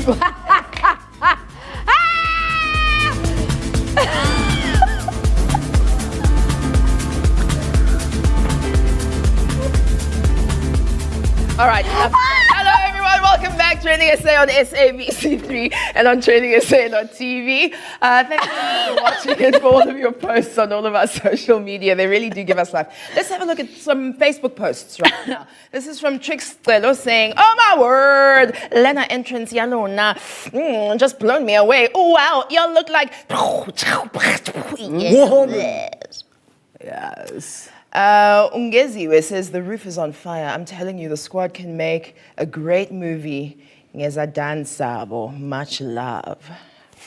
All right. Hello, everyone. Welcome back. TrendingSA on SABC3 and on TrendingSA.tv. Thank you for watching and for all of your posts on all of our social media. They really do give us life. Let's have a look at some Facebook posts right now. This is from TrendingSA saying, "Oh my word, Lena entrance yalona, just blown me away. Oh wow, y'all look like." Yes. Ungeziwe says the roof is on fire. I'm telling you, the squad can make a great movie. Ngeza dansabo. Much love.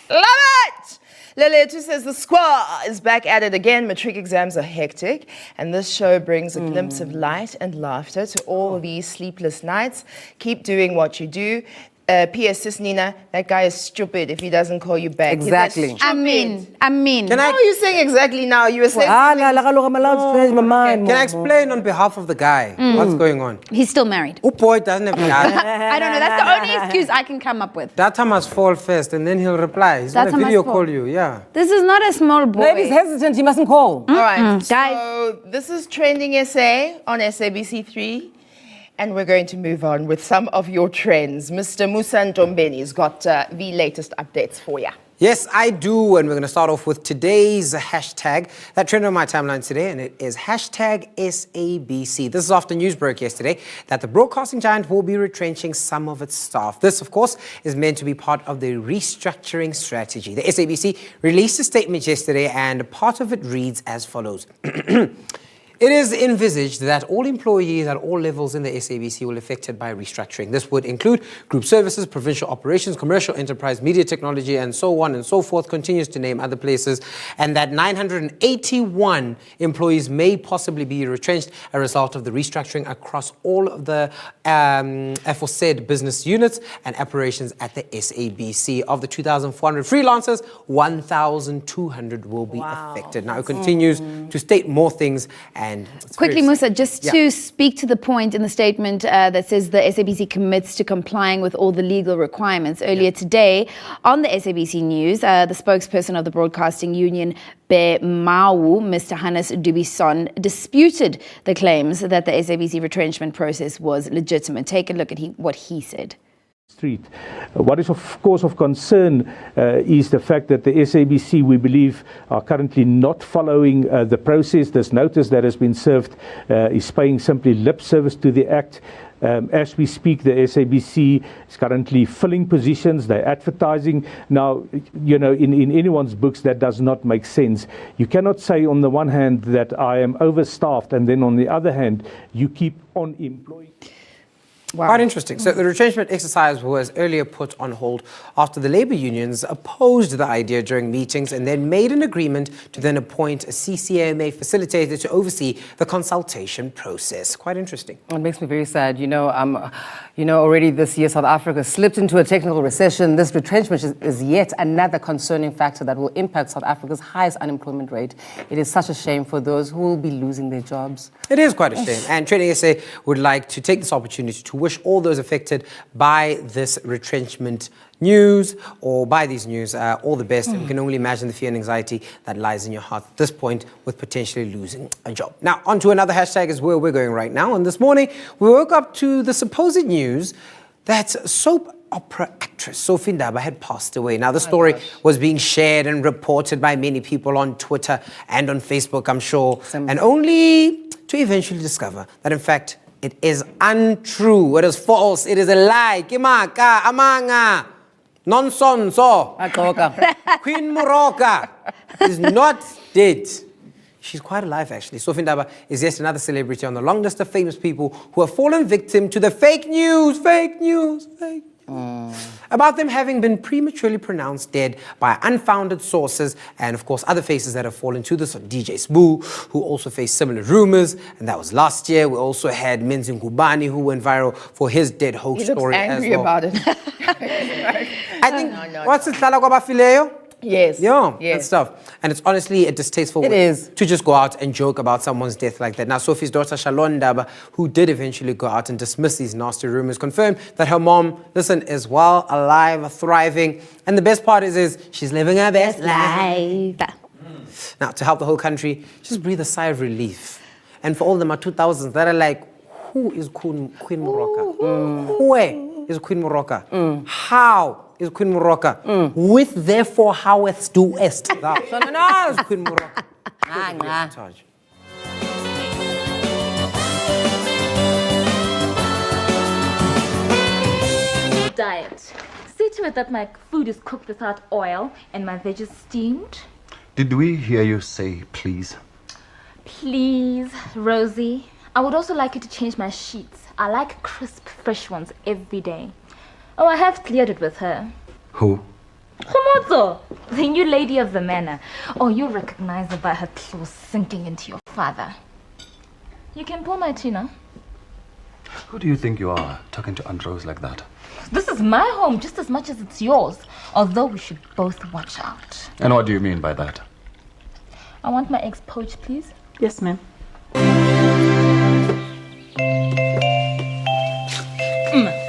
Love it! Leletu says the squad is back at it again. Matric exams are hectic, and this show brings a glimpse of light and laughter to all of these sleepless nights. Keep doing what you do. P.S. Sis Nina, that guy is stupid if he doesn't call you back. Exactly. I mean. Can How are you saying exactly now? You were saying. Can I explain on behalf of the guy what's going on? He's still married. Oh boy, doesn't have I don't know. That's the only excuse I can come up with. Data must fall first and then he'll reply. He's going to video call you, yeah. This is not a small boy. Maybe he's hesitant. He mustn't call. All right. Guys. So this is TrendingSA on SABC3. And we're going to move on with some of your trends. Mr. Musa Ntombeni's got the latest updates for you. Yes, I do. And we're going to start off with today's hashtag that trended on my timeline today, and it is hashtag SABC. This is after news broke yesterday that the broadcasting giant will be retrenching some of its staff. This, of course, is meant to be part of the restructuring strategy. The SABC released a statement yesterday, and part of it reads as follows. It is envisaged that all employees at all levels in the SABC will be affected by restructuring. This would include group services, provincial operations, commercial enterprise, media technology, and so on and so forth, continues to name other places, and that 981 employees may possibly be retrenched as a result of the restructuring across all of the aforesaid business units and operations at the SABC. Of the 2,400 freelancers, 1,200 will be affected. Now, it continues to state more things. Quickly, Musa, just to speak to the point in the statement that says the SABC commits to complying with all the legal requirements. Earlier today, on the SABC News, the spokesperson of the Broadcasting Union, Be Mau, Mr. Hannes Dubison, disputed the claims that the SABC retrenchment process was legitimate. Take a look at what he said. What is of course of concern is the fact that the SABC, we believe, are currently not following the process. This notice that has been served is paying simply lip service to the act. As we speak, the SABC is currently filling positions, they're advertising. Now, you know, in anyone's books, that does not make sense. You cannot say on the one hand that I am overstaffed, and then on the other hand, you keep on employing. Wow. Quite interesting. So the retrenchment exercise was earlier put on hold after the labour unions opposed the idea during meetings and then made an agreement to then appoint a CCMA facilitator to oversee the consultation process. Quite interesting. It makes me very sad. You know, already this year South Africa slipped into a technical recession. This retrenchment is yet another concerning factor that will impact South Africa's highest unemployment rate. It is such a shame for those who will be losing their jobs. It is quite a shame. And TrendingSA would like to take this opportunity to wish all those affected by this retrenchment news or by these news all the best. And we can only imagine the fear and anxiety that lies in your heart at this point with potentially losing a job. Now, on to another hashtag is where we're going right now. And this morning, we woke up to the supposed news that soap opera actress Sophie Ndaba had passed away. Now, the story was being shared and reported by many people on Twitter and on Facebook, I'm sure, and only to eventually discover that, in fact, it is untrue. It is false. It is a lie. Kimaka, amanga, nonsonso. Queen Moroka is not dead. She's quite alive, actually. Sophie Ndaba is yet another celebrity on the long list of famous people who have fallen victim to the fake news about them having been prematurely pronounced dead by unfounded sources, and of course other faces that have fallen to this. DJ Sbu, who also faced similar rumors, and that was last year. We also had Menzi Ngubani, who went viral for his dead hoax story as well. He looks angry about it. I think, what's it, Tlala Kwabafileo? Yes. Yeah, and Yes. stuff. And it's honestly a distasteful It way is. to just go out and joke about someone's death like that. Now, Sophie's daughter, Shalon Daba, who did eventually go out and dismiss these nasty rumors, confirmed that her mom, listen, is well, alive, thriving. And the best part is she's living her best life. Now, to help the whole country, just breathe a sigh of relief. And for all the 2000s that are like, who is Queen Moroka? Where is Queen Moroka? How is Queen Moroka? With therefore howeth doest thou. So no, is Queen Moroka. Charge. Diet. See to it that my food is cooked without oil and my veggies steamed. Did we hear you say please? Please, Rosie. I would also like you to change my sheets. I like crisp, fresh ones every day. Oh, I have cleared it with her. Who? Homozo, the new lady of the manor. Oh, you'll recognize her by her clothes sinking into your father. You can pour my tea now. Who do you think you are, talking to Aunt Rose like that? This is my home just as much as it's yours. Although we should both watch out. And what do you mean by that? I want my eggs poached, please. Yes, ma'am.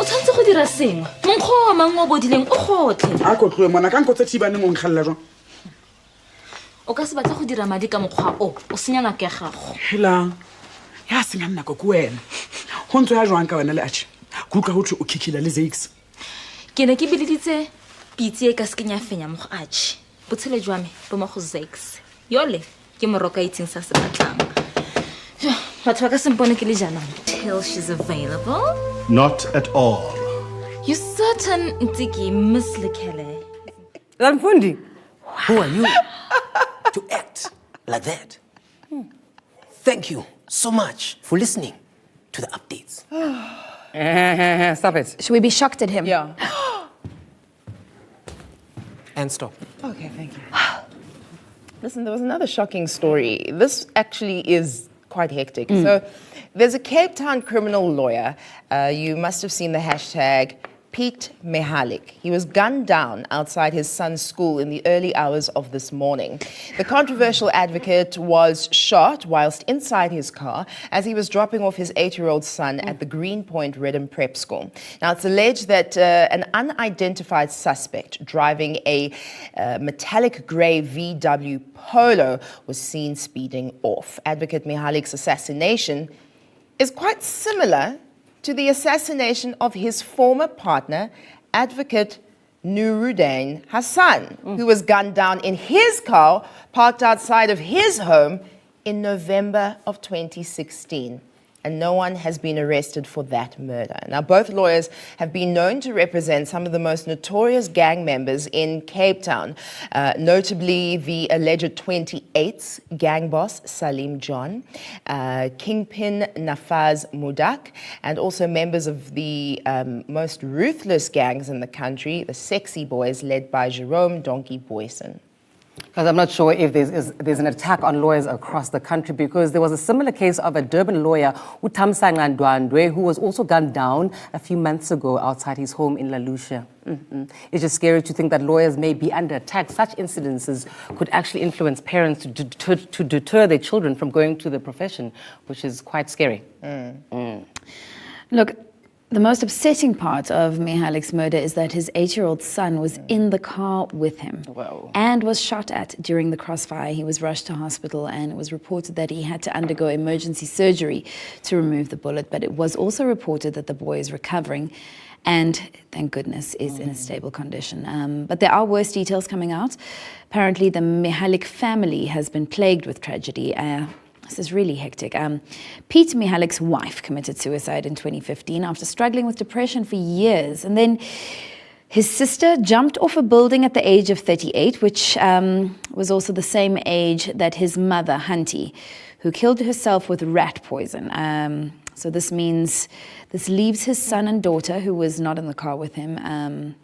O tshwanetse go dira sengwe. Monkgo mang mo bodileng o gotlhe. A ko tloe mona ka nkotse thibane mo nkgalla jwang. O ka se batla go dira madi ka mokgwa o senya nako ya gago. Helang. Ya sengang nako ke wena. Ho ntse ya jwang ka wena le atjhe. Ke utlwa ho thwe o khikhila le Zakes. Ke ne ke bileditse pitse e ka skenya fenya mo go atjhe. Botshele jwa me bo mo go Zakes. Yole ke moroka itseng sa se batlang. Batho ba ka sempone ke le jana. Till she's available. Not at all. You certain Ntiki Miss Lekele. Lamfundi. Who are you to act like that? Thank you so much for listening to the updates. Stop it. Should we be shocked at him? Yeah. And stop. Okay, thank you. Listen, there was another shocking story. This actually is quite hectic. So there's a Cape Town criminal lawyer. You must have seen the hashtag Pete Mihalik. He was gunned down outside his son's school in the early hours of this morning. The controversial advocate was shot whilst inside his car as he was dropping off his 8-year-old son at the Greenpoint Redham Prep School. Now, it's alleged that an unidentified suspect driving a metallic grey VW Polo was seen speeding off. Advocate Mihalik's assassination is quite similar to the assassination of his former partner, advocate Nuruddin Hassan, who was gunned down in his car parked outside of his home in November of 2016. And no one has been arrested for that murder. Now, both lawyers have been known to represent some of the most notorious gang members in Cape Town, notably the alleged 28th gang boss, Salim John, Kingpin Nafaz Mudak, and also members of the most ruthless gangs in the country, the Sexy Boys, led by Jerome Donkey Boyson. Because I'm not sure if there's an attack on lawyers across the country, because there was a similar case of a Durban lawyer, Utamsanga Ndwandwe, who was also gunned down a few months ago outside his home in La Lucia. It's just scary to think that lawyers may be under attack. Such incidences could actually influence parents to deter their children from going to the profession, which is quite scary. Look, the most upsetting part of Mihalik's murder is that his 8-year-old son was in the car with him and was shot at during the crossfire. He was rushed to hospital, and it was reported that he had to undergo emergency surgery to remove the bullet. But it was also reported that the boy is recovering and, thank goodness, is in a stable condition. But there are worse details coming out. Apparently, the Mihalik family has been plagued with tragedy. This is really hectic. Pete Mihalik's wife committed suicide in 2015 after struggling with depression for years. And then his sister jumped off a building at the age of 38, which was also the same age that his mother, Hunty, who killed herself with rat poison. So this means this leaves his son and daughter, who was not in the car with him,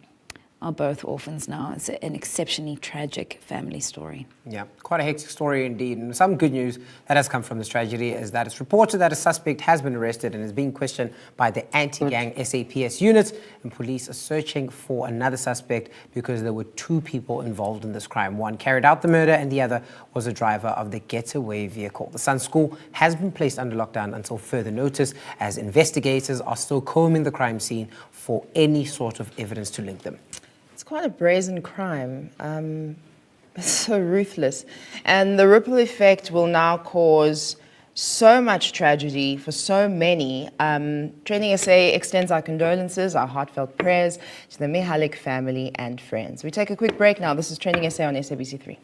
are both orphans now. It's an exceptionally tragic family story. Yeah, quite a hectic story indeed. And some good news that has come from this tragedy is that it's reported that a suspect has been arrested and is being questioned by the anti-gang SAPS unit, and police are searching for another suspect because there were 2 people involved in this crime. One carried out the murder and the other was a driver of the getaway vehicle. The Sun School has been placed under lockdown until further notice, as investigators are still combing the crime scene for any sort of evidence to link them. It's quite a brazen crime. It's so ruthless. And the ripple effect will now cause so much tragedy for so many. TrendingSA extends our condolences, our heartfelt prayers to the Mihalik family and friends. We take a quick break now. This is TrendingSA on SABC3.